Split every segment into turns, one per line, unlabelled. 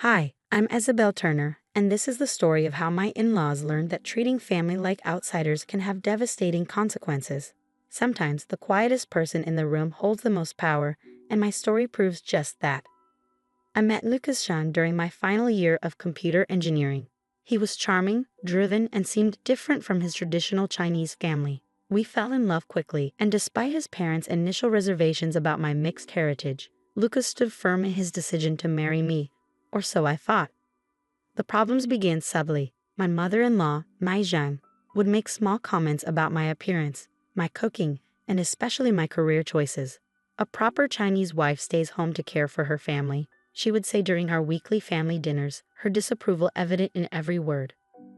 Hi, I'm Isabel Turner, and this is the story of how my in-laws learned that treating family like outsiders can have devastating consequences. Sometimes the quietest person in the room holds the most power, and my story proves just that. I met Lucas Jean during my final year of computer engineering. He was charming, driven, and seemed different from his traditional Chinese family. We fell in love quickly, and despite his parents' initial reservations about my mixed heritage, Lucas stood firm in his decision to marry me, or so I thought. The problems began subtly. My mother-in-law, Mai Zhang, would make small comments about my appearance, my cooking, and especially my career choices. A proper Chinese wife stays home to care for her family, she would say during our weekly family dinners, her disapproval evident in every word.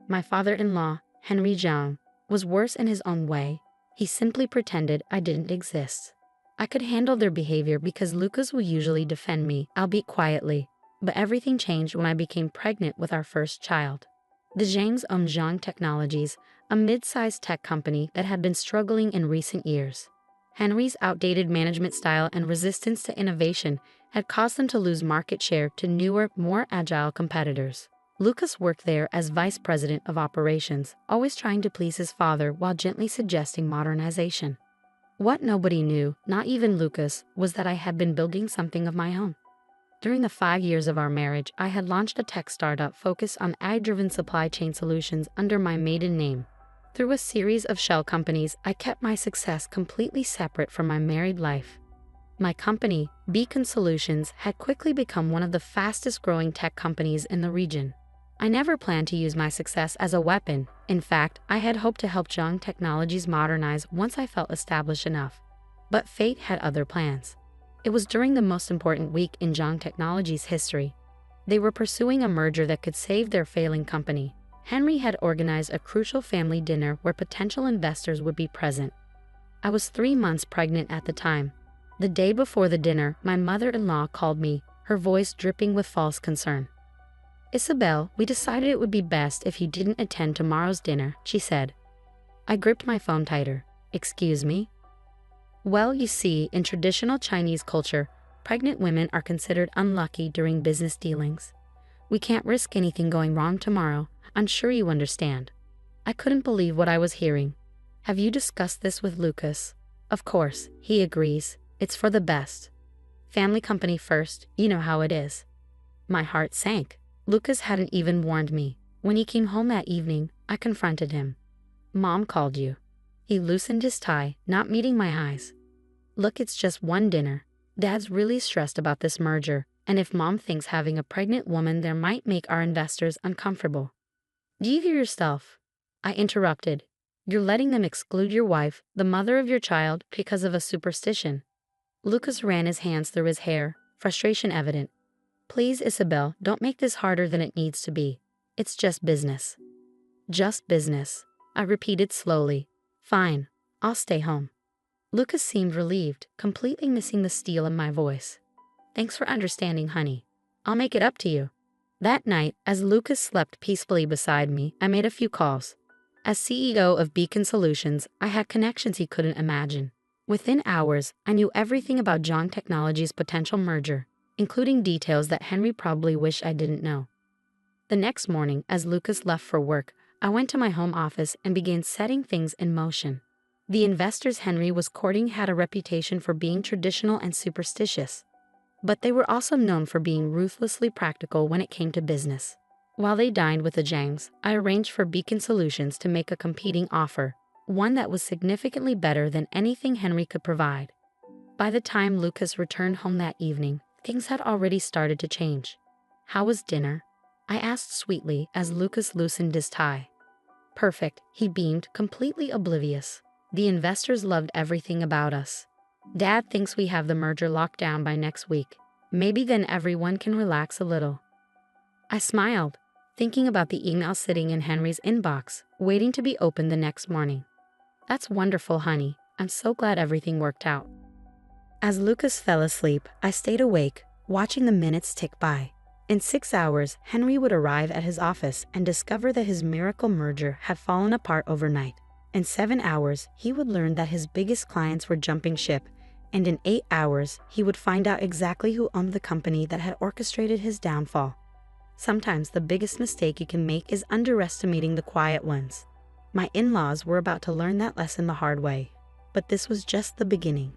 My father-in-law, Henry Zhang, was worse in his own way. He simply pretended I didn't exist. I could handle their behavior because Lucas would usually defend me, albeit quietly. But everything changed when I became pregnant with our first child. The Zhangs owned Zhang Technologies, a mid-sized tech company that had been struggling in recent years. Henry's outdated management style and resistance to innovation had caused them to lose market share to newer, more agile competitors. Lucas worked there as vice president of operations, always trying to please his father while gently suggesting modernization. What nobody knew, not even Lucas, was that I had been building something of my own. During the 5 years of our marriage, I had launched a tech startup focused on AI-driven supply chain solutions under my maiden name. Through a series of shell companies, I kept my success completely separate from my married life. My company, Beacon Solutions, had quickly become one of the fastest-growing tech companies in the region. I never planned to use my success as a weapon. In fact, I had hoped to help Zhang Technologies modernize once I felt established enough. But fate had other plans. It was during the most important week in Zhang Technologies' history. They were pursuing a merger that could save their failing company. Henry had organized a crucial family dinner where potential investors would be present. I was 3 months pregnant at the time. The day before the dinner, my mother-in-law called me, her voice dripping with false concern. "Isabel, we decided it would be best if you didn't attend tomorrow's dinner," she said. I gripped my phone tighter. "Excuse me?" "Well, you see, in traditional Chinese culture, pregnant women are considered unlucky during business dealings. We can't risk anything going wrong tomorrow. I'm sure you understand." I couldn't believe what I was hearing. "Have you discussed this with Lucas?" "Of course, he agrees. It's for the best. Family company first, you know how it is." My heart sank. Lucas hadn't even warned me. When he came home that evening, I confronted him. "Mom called you." He loosened his tie, not meeting my eyes. "Look, it's just one dinner. Dad's really stressed about this merger, and if Mom thinks having a pregnant woman there might make our investors uncomfortable." "Do you hear yourself?" I interrupted. "You're letting them exclude your wife, the mother of your child, because of a superstition." Lucas ran his hands through his hair, frustration evident. "Please, Isabel, don't make this harder than it needs to be. It's just business." "Just business," I repeated slowly. "Fine, I'll stay home." Lucas seemed relieved, completely missing the steel in my voice. "Thanks for understanding, honey. I'll make it up to you." That night, as Lucas slept peacefully beside me, I made a few calls. As CEO of Beacon Solutions, I had connections he couldn't imagine. Within hours, I knew everything about Zhang Technologies' potential merger, including details that Henry probably wished I didn't know. The next morning, as Lucas left for work, I went to my home office and began setting things in motion. The investors Henry was courting had a reputation for being traditional and superstitious, but they were also known for being ruthlessly practical when it came to business. While they dined with the Zhangs, I arranged for Beacon Solutions to make a competing offer, one that was significantly better than anything Henry could provide. By the time Lucas returned home that evening, things had already started to change. "How was dinner?" I asked sweetly as Lucas loosened his tie. "Perfect," he beamed, completely oblivious. "The investors loved everything about us. Dad thinks we have the merger locked down by next week. Maybe then everyone can relax a little." I smiled, thinking about the email sitting in Henry's inbox, waiting to be opened the next morning. "That's wonderful, honey. I'm so glad everything worked out." As Lucas fell asleep, I stayed awake, watching the minutes tick by. In 6 hours, Henry would arrive at his office and discover that his miracle merger had fallen apart overnight. In 7 hours, he would learn that his biggest clients were jumping ship, and in 8 hours, he would find out exactly who owned the company that had orchestrated his downfall. Sometimes the biggest mistake you can make is underestimating the quiet ones. My in-laws were about to learn that lesson the hard way. But this was just the beginning.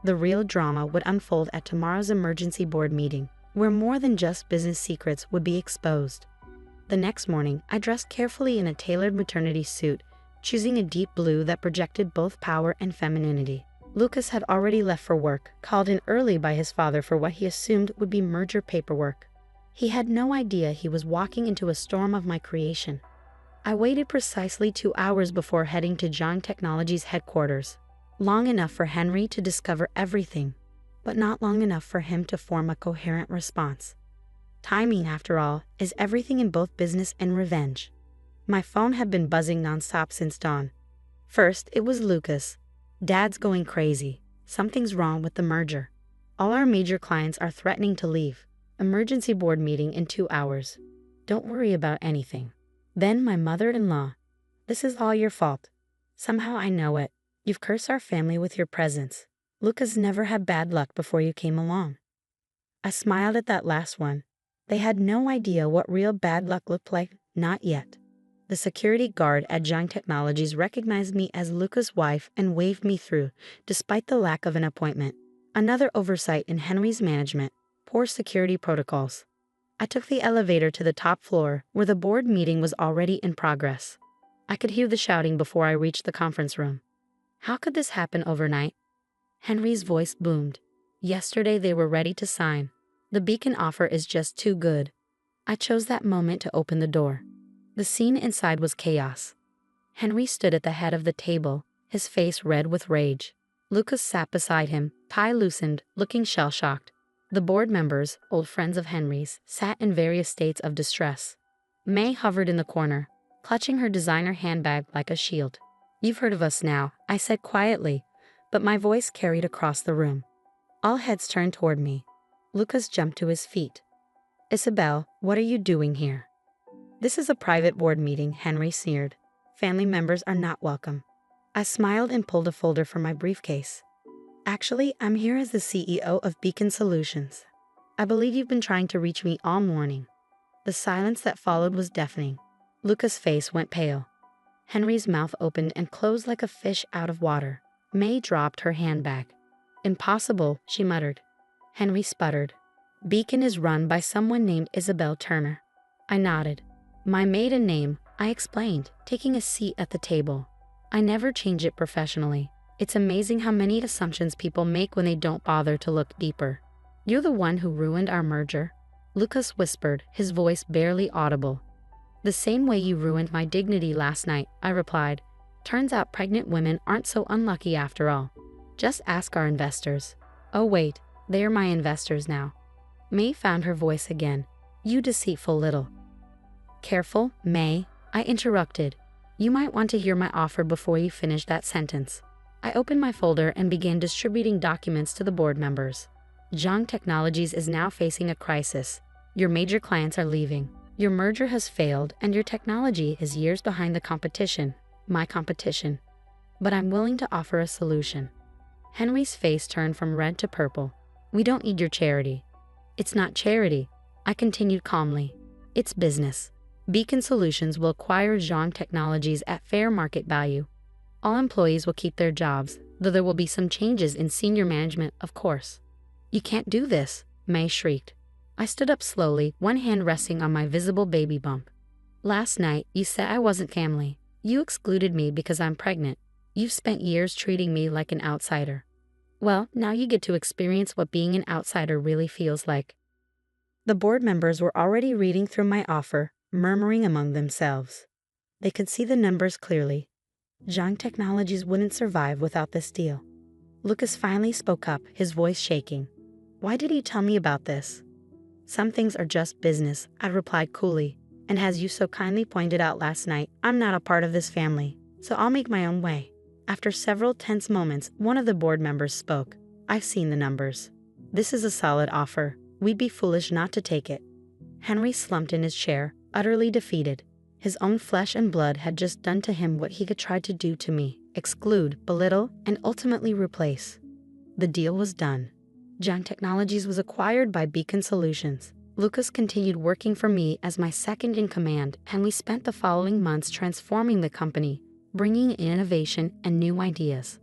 The real drama would unfold at tomorrow's emergency board meeting, where more than just business secrets would be exposed. The next morning, I dressed carefully in a tailored maternity suit, choosing a deep blue that projected both power and femininity. Lucas had already left for work, called in early by his father for what he assumed would be merger paperwork. He had no idea he was walking into a storm of my creation. I waited precisely 2 hours before heading to Jong Technologies headquarters. Long enough for Henry to discover everything, but not long enough for him to form a coherent response. Timing, after all, is everything in both business and revenge. My phone had been buzzing nonstop since dawn. First, it was Lucas. Dad's going crazy. Something's wrong with the merger. All our major clients are threatening to leave. Emergency board meeting in 2 hours. Don't worry about anything. Then my mother-in-law. This is all your fault. Somehow I know it. You've cursed our family with your presence. Lucas never had bad luck before you came along. I smiled at that last one. They had no idea what real bad luck looked like, not yet. The security guard at Jong Technologies recognized me as Lucas' wife and waved me through, despite the lack of an appointment. Another oversight in Henry's management. Poor security protocols. I took the elevator to the top floor, where the board meeting was already in progress. I could hear the shouting before I reached the conference room. How could this happen overnight? Henry's voice boomed. Yesterday they were ready to sign. The Beacon offer is just too good. I chose that moment to open the door. The scene inside was chaos. Henry stood at the head of the table, his face red with rage. Lucas sat beside him, tie loosened, looking shell-shocked. The board members, old friends of Henry's, sat in various states of distress. May hovered in the corner, clutching her designer handbag like a shield. You've heard of us now, I said quietly, but my voice carried across the room. All heads turned toward me. Lucas jumped to his feet. Isabel, what are you doing here? This is a private board meeting, Henry sneered. Family members are not welcome. I smiled and pulled a folder from my briefcase. Actually, I'm here as the CEO of Beacon Solutions. I believe you've been trying to reach me all morning. The silence that followed was deafening. Lucas' face went pale. Henry's mouth opened and closed like a fish out of water. May dropped her handbag. Impossible, she muttered. Henry sputtered. Beacon is run by someone named Isabel Turner. I nodded. My maiden name, I explained, taking a seat at the table. I never change it professionally. It's amazing how many assumptions people make when they don't bother to look deeper. You're the one who ruined our merger? Lucas whispered, his voice barely audible. The same way you ruined my dignity last night, I replied. Turns out pregnant women aren't so unlucky after all. Just ask our investors. Oh wait, they're my investors now. May found her voice again. You deceitful little. Careful, May, I interrupted. You might want to hear my offer before you finish that sentence. I opened my folder and began distributing documents to the board members. Jong Technologies is now facing a crisis. Your major clients are leaving. Your merger has failed and your technology is years behind the competition, my competition. But I'm willing to offer a solution. Henry's face turned from red to purple. We don't need your charity. It's not charity, I continued calmly. It's business. Beacon Solutions will acquire Jong Technologies at fair market value. All employees will keep their jobs, though there will be some changes in senior management, of course. You can't do this, May shrieked. I stood up slowly, one hand resting on my visible baby bump. Last night, you said I wasn't family. You excluded me because I'm pregnant. You've spent years treating me like an outsider. Well, now you get to experience what being an outsider really feels like. The board members were already reading through my offer, murmuring among themselves. They could see the numbers clearly. Jong Technologies wouldn't survive without this deal. Lucas finally spoke up, his voice shaking. Why did he tell me about this? Some things are just business, I replied coolly. And as you so kindly pointed out last night, I'm not a part of this family, so I'll make my own way. After several tense moments, one of the board members spoke. I've seen the numbers. This is a solid offer. We'd be foolish not to take it. Henry slumped in his chair, utterly defeated. His own flesh and blood had just done to him what he had tried to do to me, exclude, belittle, and ultimately replace. The deal was done. Jong Technologies was acquired by Beacon Solutions. Lucas continued working for me as my second in command, and we spent the following months transforming the company, bringing in innovation and new ideas.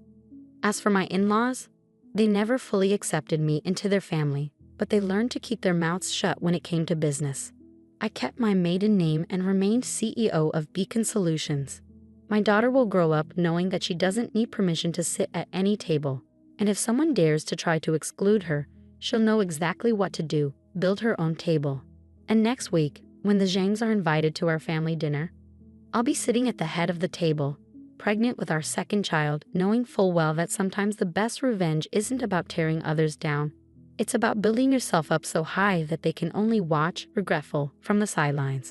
As for my in-laws, they never fully accepted me into their family, but they learned to keep their mouths shut when it came to business. I kept my maiden name and remained CEO of Beacon Solutions. My daughter will grow up knowing that she doesn't need permission to sit at any table, and if someone dares to try to exclude her, she'll know exactly what to do: build her own table. And next week, when the Zhangs are invited to our family dinner, I'll be sitting at the head of the table, pregnant with our second child, knowing full well that sometimes the best revenge isn't about tearing others down. It's about building yourself up so high that they can only watch, regretful, from the sidelines.